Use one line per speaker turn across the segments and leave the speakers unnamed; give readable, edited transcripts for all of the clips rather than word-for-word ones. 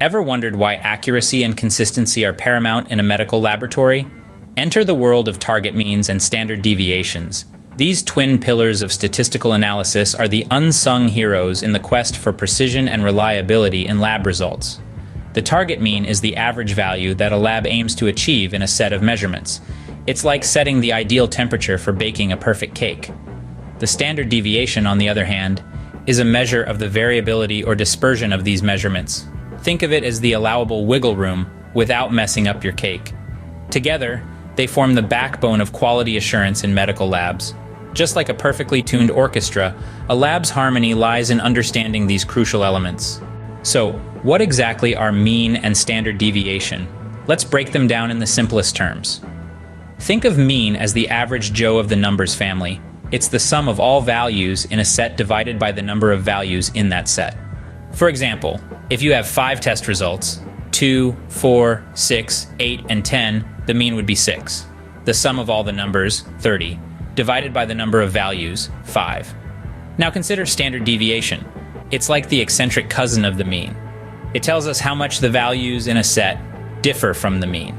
Ever wondered why accuracy and consistency are paramount in a medical laboratory? Enter the world of target means and standard deviations. These twin pillars of statistical analysis are the unsung heroes in the quest for precision and reliability in lab results. The target mean is the average value that a lab aims to achieve in a set of measurements. It's like setting the ideal temperature for baking a perfect cake. The standard deviation, on the other hand, is a measure of the variability or dispersion of these measurements. Think of it as the allowable wiggle room without messing up your cake. Together, they form the backbone of quality assurance in medical labs. Just like a perfectly tuned orchestra, a lab's harmony lies in understanding these crucial elements. So, what exactly are mean and standard deviation? Let's break them down in the simplest terms. Think of mean as the average Joe of the numbers family. It's the sum of all values in a set divided by the number of values in that set. For example, if you have 5 test results, 2, 4, 6, 8, and 10, the mean would be 6. The sum of all the numbers, 30, divided by the number of values, 5. Now consider standard deviation. It's like the eccentric cousin of the mean. It tells us how much the values in a set differ from the mean.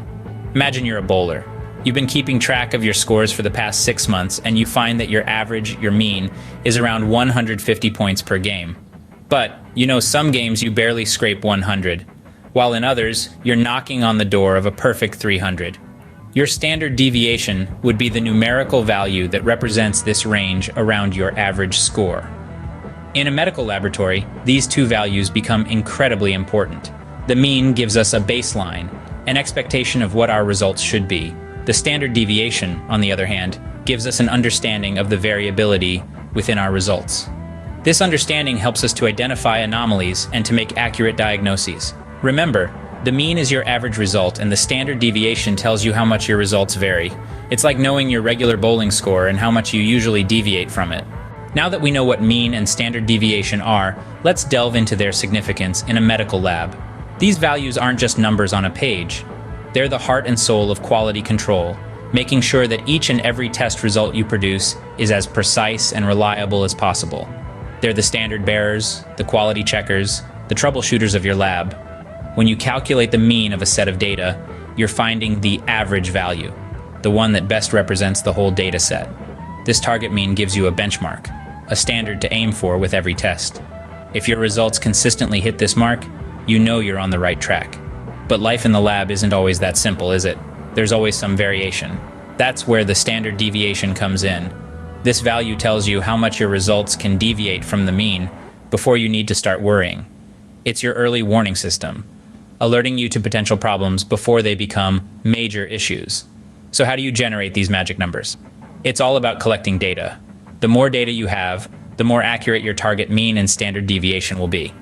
Imagine you're a bowler. You've been keeping track of your scores for the past 6 months, and you find that your average, your mean, is around 150 points per game. But, some games you barely scrape 100, while in others, you're knocking on the door of a perfect 300. Your standard deviation would be the numerical value that represents this range around your average score. In a medical laboratory, these two values become incredibly important. The mean gives us a baseline, an expectation of what our results should be. The standard deviation, on the other hand, gives us an understanding of the variability within our results. This understanding helps us to identify anomalies and to make accurate diagnoses. Remember, the mean is your average result, and the standard deviation tells you how much your results vary. It's like knowing your regular bowling score and how much you usually deviate from it. Now that we know what mean and standard deviation are, let's delve into their significance in a medical lab. These values aren't just numbers on a page. They're the heart and soul of quality control, making sure that each and every test result you produce is as precise and reliable as possible. They're the standard bearers, the quality checkers, the troubleshooters of your lab. When you calculate the mean of a set of data, you're finding the average value, the one that best represents the whole data set. This target mean gives you a benchmark, a standard to aim for with every test. If your results consistently hit this mark, you know you're on the right track. But life in the lab isn't always that simple, is it? There's always some variation. That's where the standard deviation comes in. This value tells you how much your results can deviate from the mean before you need to start worrying. It's your early warning system, alerting you to potential problems before they become major issues. So how do you generate these magic numbers? It's all about collecting data. The more data you have, the more accurate your target mean and standard deviation will be.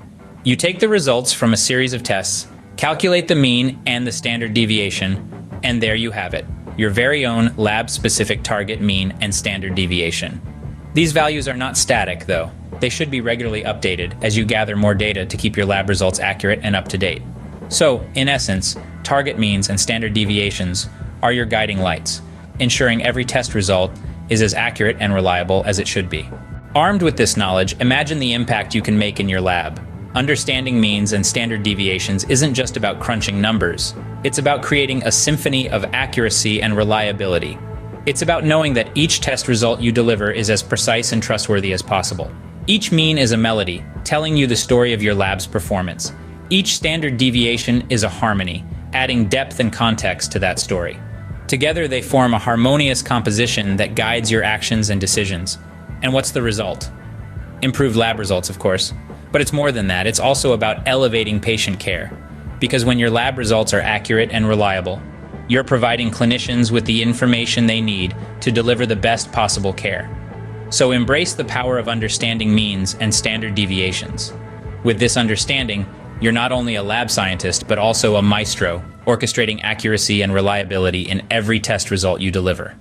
You take the results from a series of tests, calculate the mean and the standard deviation, and there you have it, your very own lab-specific target mean and standard deviation. These values are not static, though. They should be regularly updated as you gather more data to keep your lab results accurate and up to date. So, in essence, target means and standard deviations are your guiding lights, ensuring every test result is as accurate and reliable as it should be. Armed with this knowledge, imagine the impact you can make in your lab. Understanding means and standard deviations isn't just about crunching numbers. It's about creating a symphony of accuracy and reliability. It's about knowing that each test result you deliver is as precise and trustworthy as possible. Each mean is a melody, telling you the story of your lab's performance. Each standard deviation is a harmony, adding depth and context to that story. Together, they form a harmonious composition that guides your actions and decisions. And what's the result? Improved lab results, of course. But it's more than that. It's also about elevating patient care. Because when your lab results are accurate and reliable, you're providing clinicians with the information they need to deliver the best possible care. So embrace the power of understanding means and standard deviations. With this understanding, you're not only a lab scientist, but also a maestro, orchestrating accuracy and reliability in every test result you deliver.